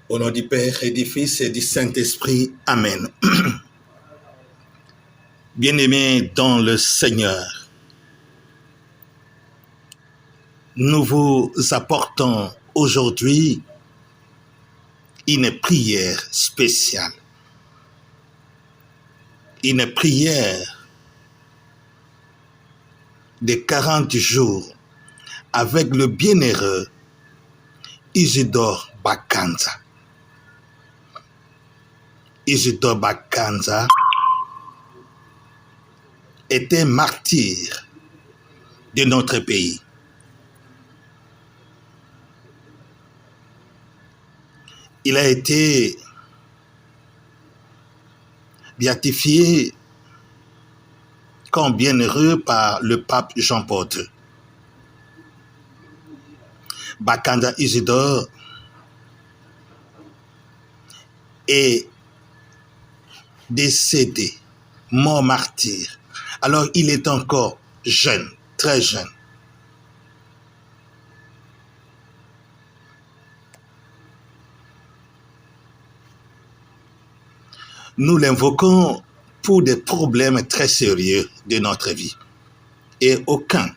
Au nom du Père et du Fils et du Saint-Esprit. Amen. Bien-aimés dans le Seigneur, nous vous apportons aujourd'hui une prière spéciale. Une prière de 40 jours avec le bienheureux Isidore Bakanza. Isidore Bakanza était martyr de notre pays. Il a été béatifié comme bienheureux par le pape Jean-Paul II. Bakanza Isidore est décédé, mort martyr. Alors il est encore jeune, très jeune. Nous l'invoquons pour des problèmes très sérieux de notre vie. Et aucun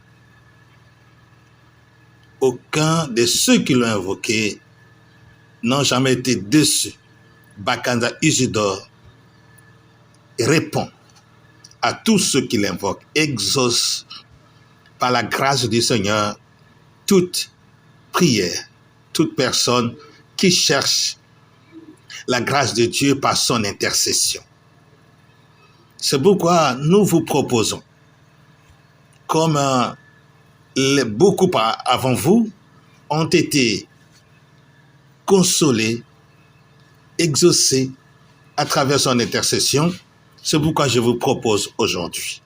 de ceux qui l'ont invoqué n'ont jamais été déçus. Bakanza Isidore répond à tous ceux qui l'invoquent, exauce par la grâce du Seigneur toute prière, toute personne qui cherche la grâce de Dieu par son intercession. C'est pourquoi nous vous proposons, comme beaucoup avant vous ont été consolés, exaucés à travers son intercession, c'est pourquoi je vous propose aujourd'hui.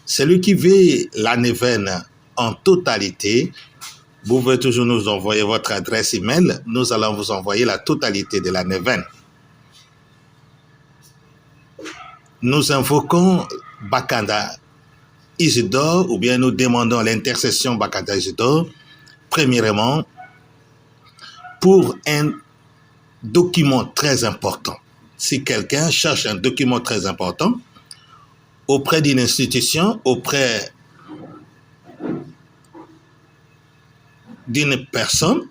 Celui qui veut la neuvaine en totalité, vous pouvez toujours nous envoyer votre adresse email, nous allons vous envoyer la totalité de la neuvaine. Nous invoquons Bakanza Isidore, ou bien nous demandons l'intercession Bakanza Isidore, premièrement, pour un document très important. Si quelqu'un cherche un document très important, auprès d'une institution, auprès d'une personne,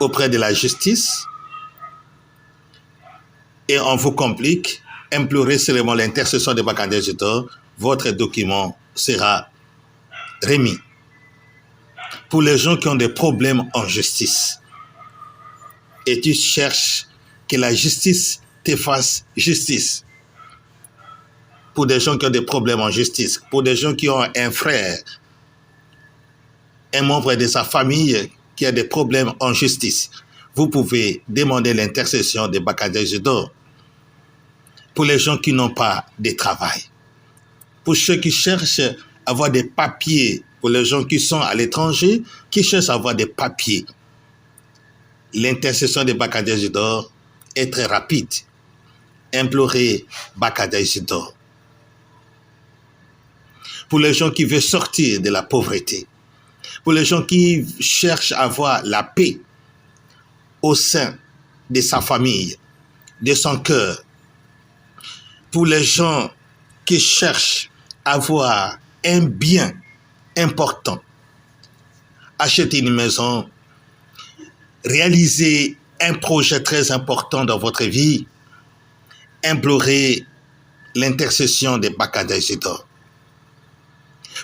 auprès de la justice, et on vous complique, implorez seulement l'intercession de Bakanza Isidore, votre document sera remis. Pour les gens qui ont des problèmes en justice, et tu cherches que la justice te fasse justice. Pour des gens qui ont des problèmes en justice, pour des gens qui ont un frère, un membre de sa famille qui a des problèmes en justice, vous pouvez demander l'intercession de Bakanza Isidore. Pour les gens qui n'ont pas de travail, pour ceux qui cherchent à avoir des papiers, pour les gens qui sont à l'étranger, qui cherchent à avoir des papiers, l'intercession de Bakanza Isidore est très rapide. Implorez Bakanza Isidore. Pour les gens qui veulent sortir de la pauvreté, pour les gens qui cherchent à avoir la paix au sein de sa famille, de son cœur, pour les gens qui cherchent à avoir un bien important, acheter une maison, réaliser un projet très important dans votre vie, implorez l'intercession de Bakanza Isidore.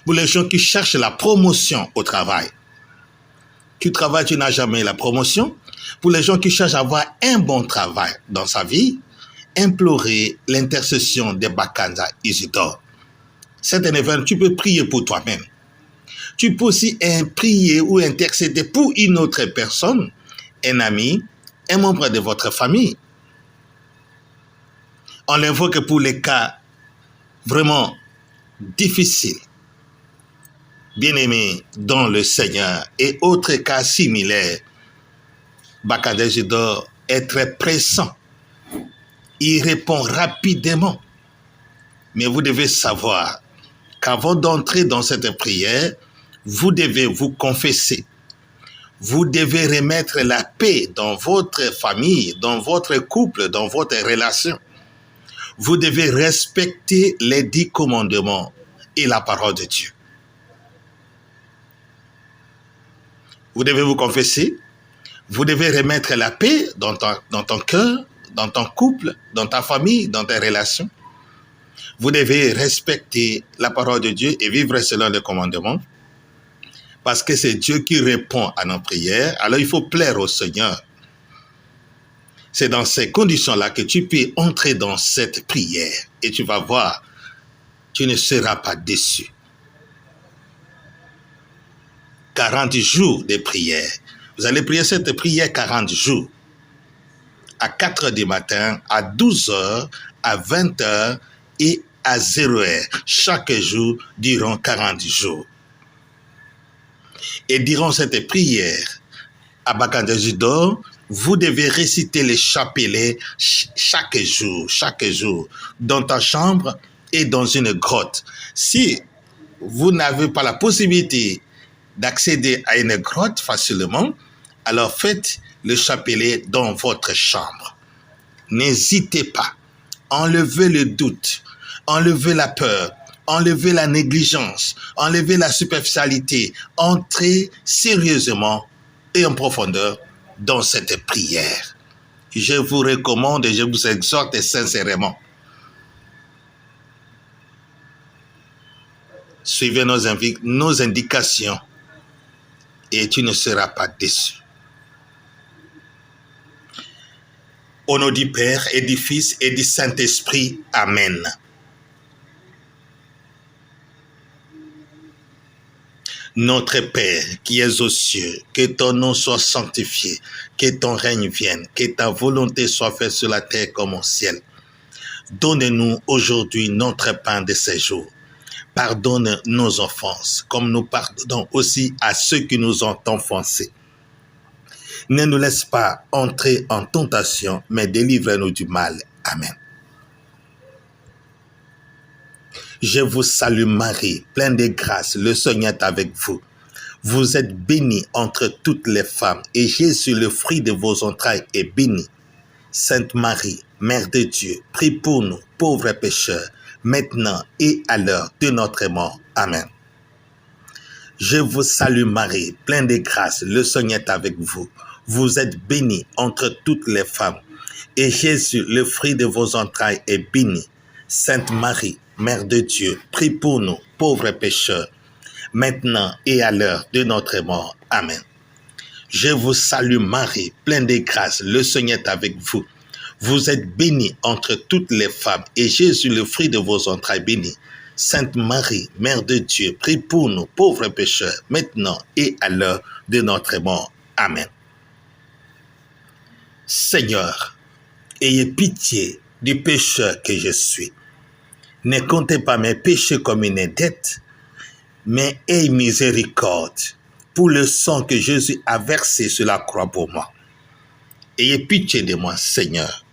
Pour les gens qui cherchent la promotion au travail, tu travailles, tu n'as jamais la promotion. Pour les gens qui cherchent à avoir un bon travail dans sa vie, implorez l'intercession de Bakanza Isidore. C'est un événement, tu peux prier pour toi-même. Tu peux aussi prier ou intercéder pour une autre personne, un ami, un membre de votre famille. On l'invoque pour les cas vraiment difficiles. Bien-aimés dans le Seigneur et autres cas similaires, Bakanza Isidore est très pressant. Il répond rapidement. Mais vous devez savoir qu'avant d'entrer dans cette prière, vous devez vous confesser. Vous devez remettre la paix dans votre famille, dans votre couple, dans votre relation. Vous devez respecter les 10 commandements et la parole de Dieu. Vous devez vous confesser. Vous devez remettre la paix dans ton cœur, dans ton couple, dans ta famille, dans tes relations. Vous devez respecter la parole de Dieu et vivre selon les commandements. Parce que c'est Dieu qui répond à nos prières. Alors il faut plaire au Seigneur. C'est dans ces conditions-là que tu peux entrer dans cette prière. Et tu vas voir, tu ne seras pas déçu. 40 jours de prière. Vous allez prier cette prière 40 jours. À 4 heures du matin, à 12 heures, à 20 heures et à 0 heure. Chaque jour durant 40 jours. Et durant cette prière, à Bakandejidor, vous devez réciter les chapelets chaque jour, dans ta chambre et dans une grotte. Si vous n'avez pas la possibilité d'accéder à une grotte facilement, alors faites le chapelet dans votre chambre. N'hésitez pas. Enlevez le doute, enlevez la peur, enlevez la négligence, enlevez la superficialité. Entrez sérieusement et en profondeur dans cette prière. Je vous recommande et je vous exhorte sincèrement. Suivez nos indications et tu ne seras pas déçu. Au nom du Père et du Fils et du Saint-Esprit. Amen. Notre Père qui es aux cieux, que ton nom soit sanctifié, que ton règne vienne, que ta volonté soit faite sur la terre comme au ciel. Donne-nous aujourd'hui notre pain de ce jour. Pardonne nos offenses, comme nous pardonnons aussi à ceux qui nous ont offensés. Ne nous laisse pas entrer en tentation, mais délivre-nous du mal. Amen. Je vous salue Marie, pleine de grâce, le Seigneur est avec vous. Vous êtes bénie entre toutes les femmes, et Jésus, le fruit de vos entrailles, est béni. Sainte Marie, Mère de Dieu, prie pour nous, pauvres pécheurs, maintenant et à l'heure de notre mort. Amen. Je vous salue Marie, pleine de grâce, le Seigneur est avec vous. Vous êtes bénie entre toutes les femmes, et Jésus, le fruit de vos entrailles, est béni. Sainte Marie, Mère de Dieu, prie pour nous, pauvres pécheurs, maintenant et à l'heure de notre mort. Amen. Je vous salue Marie, pleine de grâce, le Seigneur est avec vous. Vous êtes bénie entre toutes les femmes, et Jésus, le fruit de vos entrailles, est béni. Sainte Marie, Mère de Dieu, prie pour nous, pauvres pécheurs, maintenant et à l'heure de notre mort. Amen. Seigneur, ayez pitié du pécheur que je suis. Ne comptez pas mes péchés comme une dette, mais ayez miséricorde pour le sang que Jésus a versé sur la croix pour moi. Ayez pitié de moi, Seigneur.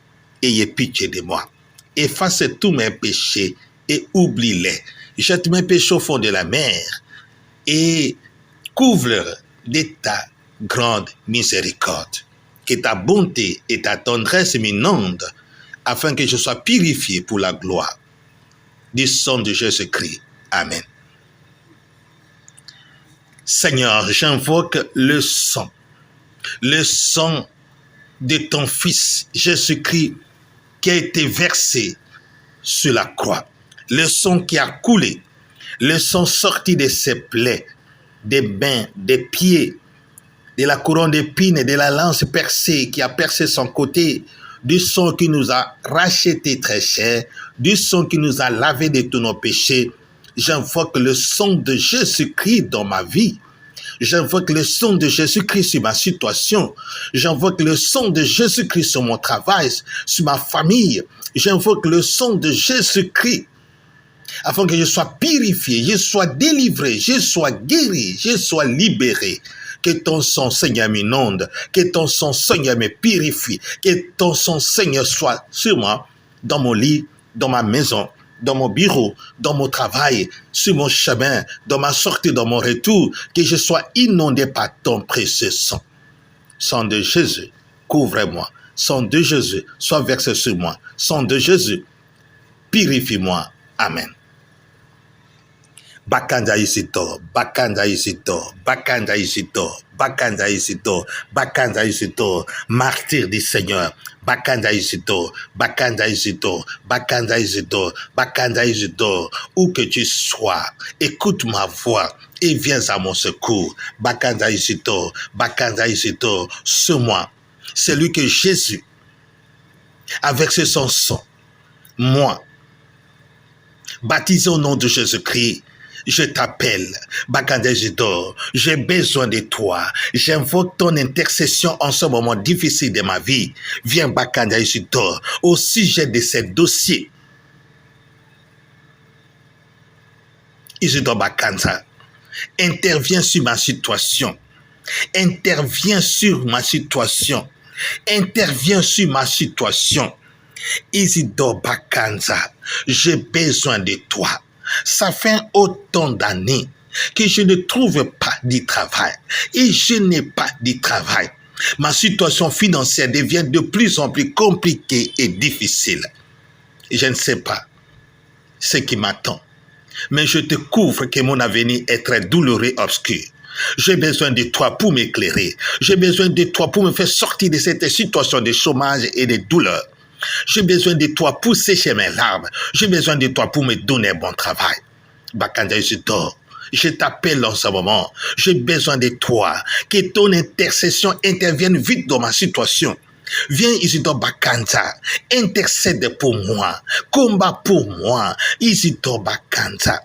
Ayez pitié de moi. Effacez tous mes péchés et oublie-les. Jette mes péchés au fond de la mer et couvre-les de ta grande miséricorde. Que ta bonté et ta tendresse m'inondent afin que je sois purifié pour la gloire du sang de Jésus-Christ. Amen. Seigneur, j'invoque le sang de ton Fils Jésus-Christ qui a été versé sur la croix, le sang qui a coulé, le sang sorti de ses plaies, des mains, des pieds, de la couronne d'épines et de la lance percée qui a percé son côté, du sang qui nous a racheté très cher, du sang qui nous a lavé de tous nos péchés. J'invoque le sang de Jésus-Christ dans ma vie. J'invoque le sang de Jésus-Christ sur ma situation. J'invoque le sang de Jésus-Christ sur mon travail, sur ma famille. J'invoque le sang de Jésus-Christ afin que je sois purifié, je sois délivré, je sois guéri, je sois libéré. Que ton sang, Seigneur, m'inonde, que ton sang, Seigneur, me purifie, que ton sang, Seigneur, soit sur moi, dans mon lit, dans ma maison, dans mon bureau, dans mon travail, sur mon chemin, dans ma sortie, dans mon retour, que je sois inondé par ton précieux sang. Sang de Jésus, couvre-moi. Sang de Jésus, sois versé sur moi. Sang de Jésus, purifie-moi. Amen. Bakanda isito, bakanda isito, bakanda isito, bakanda isito, bakanda isito, martyr du Seigneur, bakanda isito, bakanda isito, bakanda isito, bakanda isito, où que tu sois, écoute ma voix et viens à mon secours. Bakanda isito, c'est moi, c'est lui que Jésus a versé son sang, moi, baptisé au nom de Jésus-Christ. Je t'appelle, Bakandejidor, j'ai besoin de toi. J'invoque ton intercession en ce moment difficile de ma vie. Viens, Bakandejidor, au sujet de ces dossiers. Isidore Bakanza, interviens sur ma situation. Interviens sur ma situation. Interviens sur ma situation. Isidore Bakanza, j'ai besoin de toi. Ça fait autant d'années que je ne trouve pas de travail et je n'ai pas de travail. Ma situation financière devient de plus en plus compliquée et difficile. Je ne sais pas ce qui m'attend, mais je te couvre que mon avenir est très douloureux et obscur. J'ai besoin de toi pour m'éclairer. J'ai besoin de toi pour me faire sortir de cette situation de chômage et de douleur. J'ai besoin de toi pour sécher mes larmes. J'ai besoin de toi pour me donner un bon travail. Bakanda Isidore, je t'appelle en ce moment. J'ai besoin de toi. Que ton intercession intervienne vite dans ma situation. Viens Isidore Bakanda, intercède pour moi. Combat pour moi. Isidore Bakanda.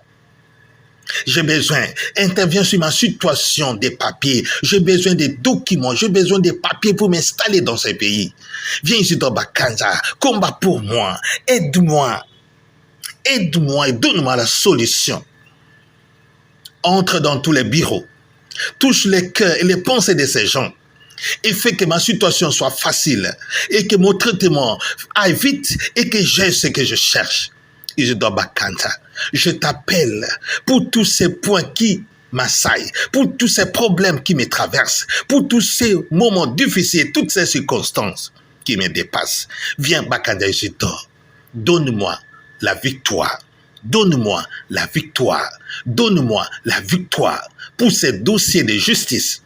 J'ai besoin, interviens sur ma situation des papiers. J'ai besoin des documents, j'ai besoin des papiers pour m'installer dans ce pays. Viens ici dans Bakanza, combat pour moi, aide-moi et donne-moi la solution. Entre dans tous les bureaux, touche les cœurs et les pensées de ces gens et fais que ma situation soit facile et que mon traitement aille vite et que j'ai ce que je cherche. Isidore Bakanda, je t'appelle pour tous ces points qui m'assaillent, pour tous ces problèmes qui me traversent, pour tous ces moments difficiles, toutes ces circonstances qui me dépassent. Viens Bakanda Isidore, donne-moi la victoire, donne-moi la victoire, donne-moi la victoire pour ces dossiers de justice,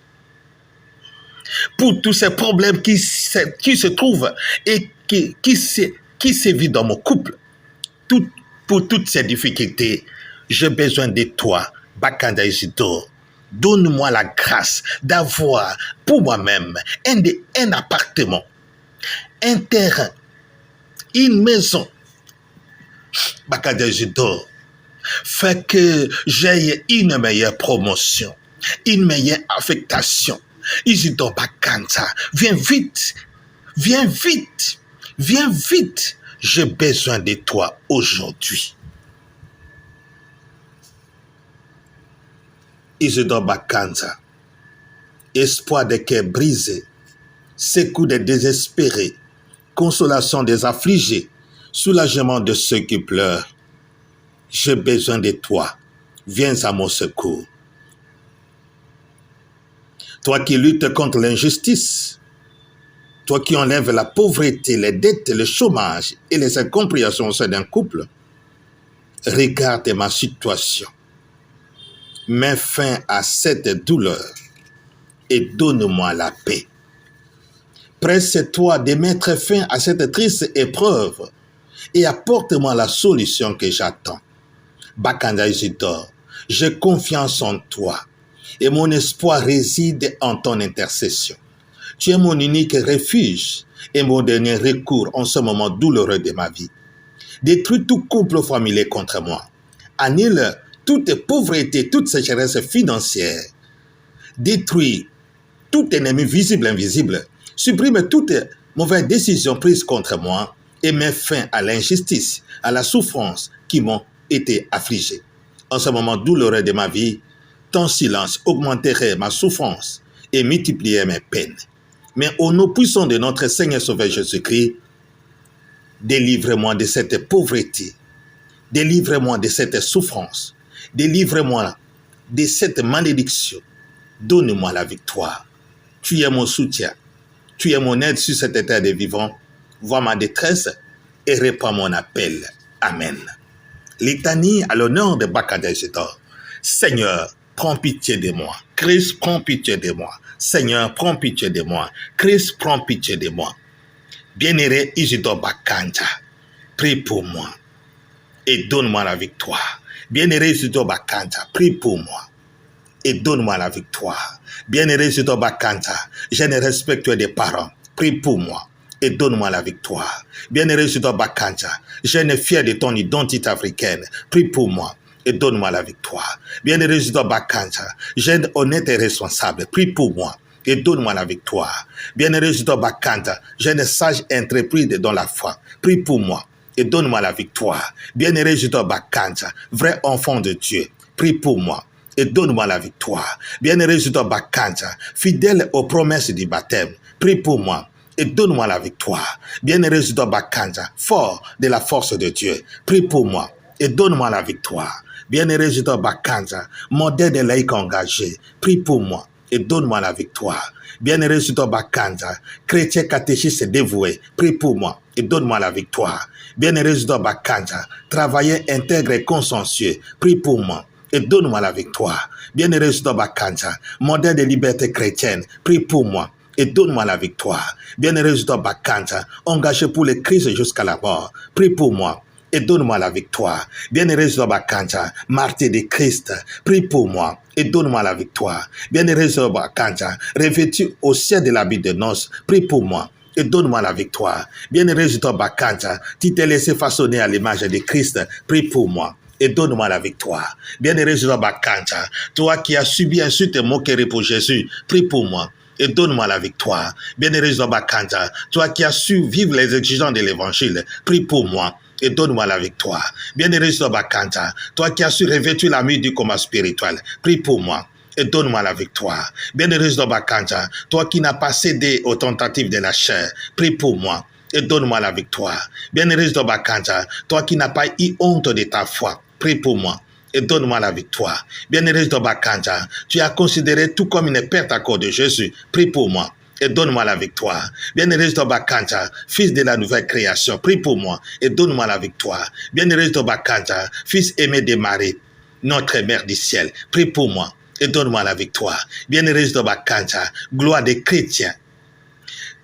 pour tous ces problèmes qui se trouvent et qui sévissent dans mon couple. Pour toutes ces difficultés, j'ai besoin de toi, Bakanda Isidore. Donne-moi la grâce d'avoir pour moi-même un appartement, un terrain, une maison. Bakanda Isidore, fais que j'aie une meilleure promotion, une meilleure affectation. Isidore Bakanda, viens vite, viens vite, viens vite. J'ai besoin de toi aujourd'hui. Isidore Bakanda, espoir des cœurs brisés, secours des désespérés, consolation des affligés, soulagement de ceux qui pleurent. J'ai besoin de toi. Viens à mon secours. Toi qui luttes contre l'injustice, toi qui enlèves la pauvreté, les dettes, le chômage et les incompréhensions au sein d'un couple, regarde ma situation. Mets fin à cette douleur et donne-moi la paix. Presse-toi de mettre fin à cette triste épreuve et apporte-moi la solution que j'attends. Bakanda Isidore, j'ai confiance en toi et mon espoir réside en ton intercession. Tu es mon unique refuge et mon dernier recours en ce moment douloureux de ma vie. Détruis tout complot familier contre moi. Annule toute pauvreté, toute sécheresse financière. Détruis tout ennemi visible et invisible. Supprime toute mauvaise décision prise contre moi et mets fin à l'injustice, à la souffrance qui m'ont été affligés. En ce moment douloureux de ma vie, ton silence augmenterait ma souffrance et multiplierait mes peines. Mais au nom puissant de notre Seigneur Sauveur Jésus-Christ, délivre-moi de cette pauvreté, Délivre-moi de cette souffrance. Délivre-moi de cette malédiction. Donne-moi la victoire. Tu es mon soutien. Tu es mon aide sur cette terre des vivants. Vois ma détresse et réponds mon appel. Amen. Litanie à l'honneur de Bakadeshito. Seigneur, prends pitié de moi. Christ, prends pitié de moi. Seigneur, prends pitié de moi. Christ, prends pitié de moi. Bien-aimé Isidore Bakanja, prie pour moi et donne-moi la victoire. Bien-aimé Isidore Bakanja, prie pour moi et donne-moi la victoire. Bien-aimé Isidore Bakanja, je ne respecte des parents. Prie pour moi et donne-moi la victoire. Bien-aimé Isidore Bakanja, je ne fier de ton identité africaine. Prie pour moi et donne-moi la victoire. Bien-aimé Isidore Bakanja, jeune honnête et responsable. Prie pour moi et donne-moi la victoire. Bien-aimé Isidore Bakanja, jeune sage intrépide dans la foi. Prie pour moi et donne-moi la victoire. Bien-aimé Isidore Bakanja, vrai enfant de Dieu. Prie pour moi et donne-moi la victoire. Bien-aimé Isidore Bakanja, fidèle aux promesses du baptême. Prie pour moi et donne-moi la victoire. Bien-aimé Isidore Bakanja, fort de la force de Dieu. Prie pour moi et donne-moi la victoire. Bien-aimé Isidore Bakanja, modèle de laïcs engagé. Prie pour moi et donne-moi la victoire. Bien-aimé Isidore Bakanja, chrétien catéchiste dévoué. Prie pour moi et donne-moi la victoire. Bien-aimé Isidore Bakanja, travailleur intègre et consciencieux. Prie pour moi et donne-moi la victoire. Bien-aimé Isidore Bakanja, modèle de liberté chrétienne. Prie pour moi et donne-moi la victoire. Bien-aimé Isidore Bakanja, engagé pour le Christ jusqu'à la mort. Prie pour moi et donne-moi la victoire. Bien-aimé Isidore Bakanja, martyr de Christ, prie pour moi et donne-moi la victoire. Bien-aimé Isidore Bakanja, revêtu au ciel de l'habit de noces, prie pour moi et donne-moi la victoire. Bien-aimé Isidore Bakanja, tu t'es laissé façonner à l'image de Christ, prie pour moi et donne-moi la victoire. Bien-aimé Isidore Bakanja, toi qui as subi insulte et moquerie pour Jésus, prie pour moi et donne-moi la victoire. Bien-aimé Isidore Bakanja, toi qui as su vivre les exigences de l'évangile, prie pour moi et donne-moi la victoire. Bien-aimé Isidore Bakanja, toi qui as su revêtir l'ami du combat spirituel, prie pour moi et donne-moi la victoire. Bien-aimé Isidore Bakanja, toi qui n'as pas cédé aux tentatives de la chair, prie pour moi et donne-moi la victoire. Bien-aimé Isidore Bakanja, toi qui n'as pas eu honte de ta foi, prie pour moi et donne-moi la victoire. Bien-aimé Isidore Bakanja, tu as considéré tout comme une perte à cause de Jésus, prie pour moi et donne-moi la victoire. Bien-aimé Isidore Bakanja, fils de la nouvelle création, prie pour moi et donne-moi la victoire. Bien-aimé Isidore Bakanja, fils aimé de Marie, notre mère du ciel, prie pour moi et donne-moi la victoire. Bien-aimé Isidore Bakanja, gloire des chrétiens,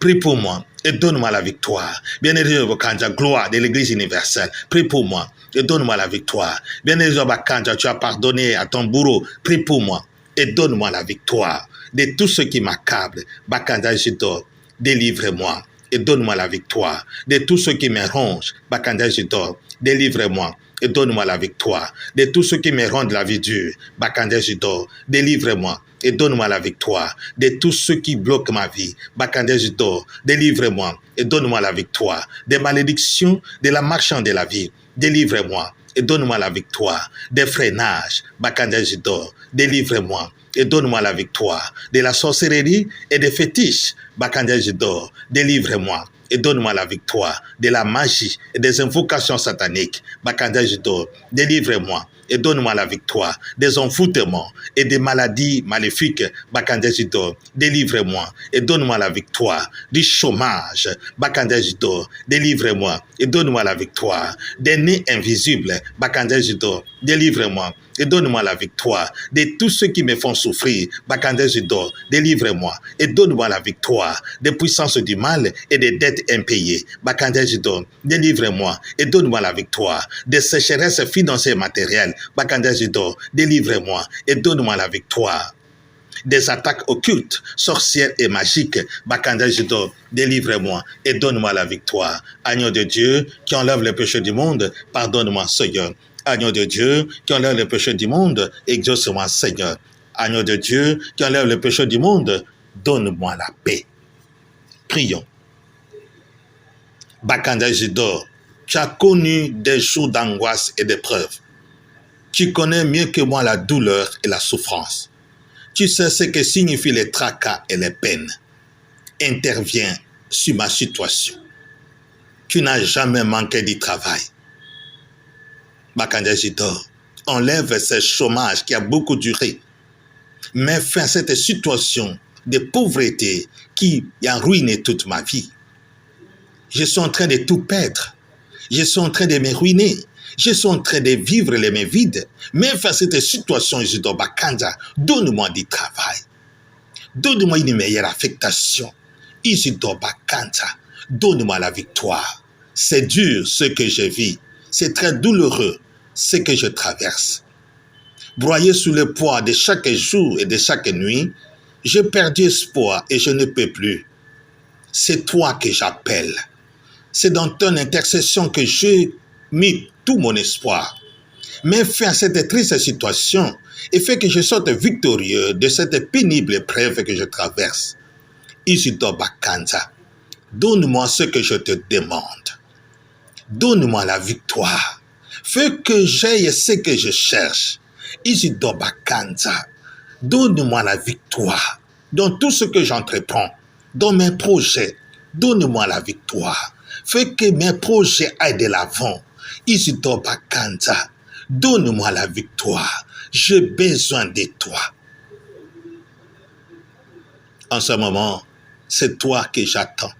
prie pour moi et donne-moi la victoire. Bien-aimé Isidore Bakanja, gloire de l'Église universelle, prie pour moi et donne-moi la victoire. Bien-aimé Isidore Bakanja, tu as pardonné à ton bourreau, prie pour moi et donne-moi la victoire. De tout ce qui m'accable, Bakanja Isidore, délivre-moi et donne-moi la victoire. De tout ce qui me ronge, Bakanja Isidore, délivre-moi et donne-moi la victoire. De tout ce qui me rend la vie dure, Bakanja Isidore, délivre-moi et donne-moi la victoire. De tout ce qui bloque ma vie, Bakanja Isidore, délivre-moi et donne-moi la victoire. Des malédictions de la marchande de la vie, délivre-moi et donne-moi la victoire. Des freinages, Bakanja Isidore, délivre-moi et donne-moi la victoire. De la sorcellerie et des fétiches, Bakanja Isidore, délivre-moi et donne-moi la victoire. De la magie et des invocations sataniques, Bakanja Isidore, délivre-moi et donne-moi la victoire. Des envoûtements et des maladies maléfiques, Bakanja Isidore, délivre-moi et donne-moi la victoire. Du chômage, Bakanja Isidore, délivre-moi et donne-moi la victoire. Des nez invisibles, Bakanja Isidore, délivre-moi et donne-moi la victoire. De tous ceux qui me font souffrir, Bakanja Isidore, délivre-moi et donne-moi la victoire. Des puissances du mal et des dettes impayées, Bakanja Isidore, délivre-moi et donne-moi la victoire. Des sécheresses financières et matérielles, Bakanja Isidore, délivre-moi et donne-moi la victoire. Des attaques occultes, sorcières et magiques, Bakanja Isidore, délivre-moi et donne-moi la victoire. Agneau de Dieu qui enlève le péché du monde, pardonne-moi, Seigneur. Agneau de Dieu qui enlève le péché du monde, exauce-moi, Seigneur. Agneau de Dieu qui enlève le péché du monde, donne-moi la paix. Prions. Bakanja Isidore, tu as connu des jours d'angoisse et d'épreuve. Tu connais mieux que moi la douleur et la souffrance. Tu sais ce que signifient les tracas et les peines. Interviens sur ma situation. Tu n'as jamais manqué du travail. Bakanda Jitor, enlève ce chômage qui a beaucoup duré. Mets fin à cette situation de pauvreté qui a ruiné toute ma vie. Je suis en train de tout perdre. Je suis en train de me ruiner. Je suis en train de vivre les mains vides. Mets fin à cette situation, Jitor Bakanda. Donne-moi du travail. Donne-moi une meilleure affectation. Isidore Bakanda, donne-moi la victoire. C'est dur ce que je vis. C'est très douloureux ce que je traverse. Broyé sous le poids de chaque jour et de chaque nuit, j'ai perdu espoir et je ne peux plus. C'est toi que j'appelle. C'est dans ton intercession que j'ai mis tout mon espoir. Mets fin à cette triste situation et fais que je sorte victorieux de cette pénible épreuve que je traverse. Isidore Bakanda, donne-moi ce que je te demande. Donne-moi la victoire. Fais que j'aie ce que je cherche. Isidore Bakanda, donne-moi la victoire dans tout ce que j'entreprends, dans mes projets. Donne-moi la victoire. Fais que mes projets aillent de l'avant. Isidore Bakanda, donne-moi la victoire. J'ai besoin de toi. En ce moment, c'est toi que j'attends.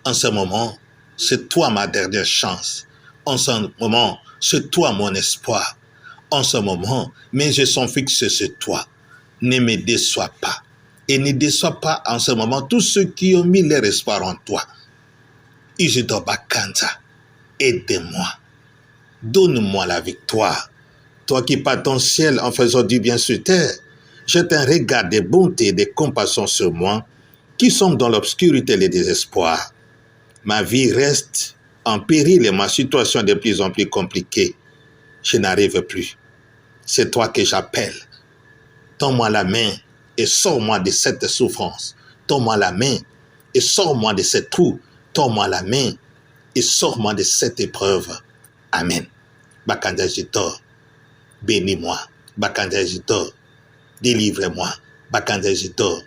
En ce moment, c'est toi ma dernière chance. En ce moment, c'est toi mon espoir. En ce moment, mes yeux sont fixés sur toi. Ne me déçois pas. Et ne déçois pas en ce moment tous ceux qui ont mis leur espoir en toi. Isidore Bakanda, aide-moi. Donne-moi la victoire. Toi qui pars ton ciel en faisant du bien sur terre, jette un regard de bonté et de compassion sur moi, qui sommes dans l'obscurité et le désespoir. Ma vie reste en péril et ma situation est de plus en plus compliquée. Je n'arrive plus. C'est toi que j'appelle. Tends-moi la main et sors-moi de cette souffrance. Tends-moi la main et sors-moi de cette trou. Tends-moi la main et sors-moi de cette épreuve. Amen. Bakanda Jitor, bénis-moi. Bakanda Jitor, délivre-moi. Bakanda Jitor,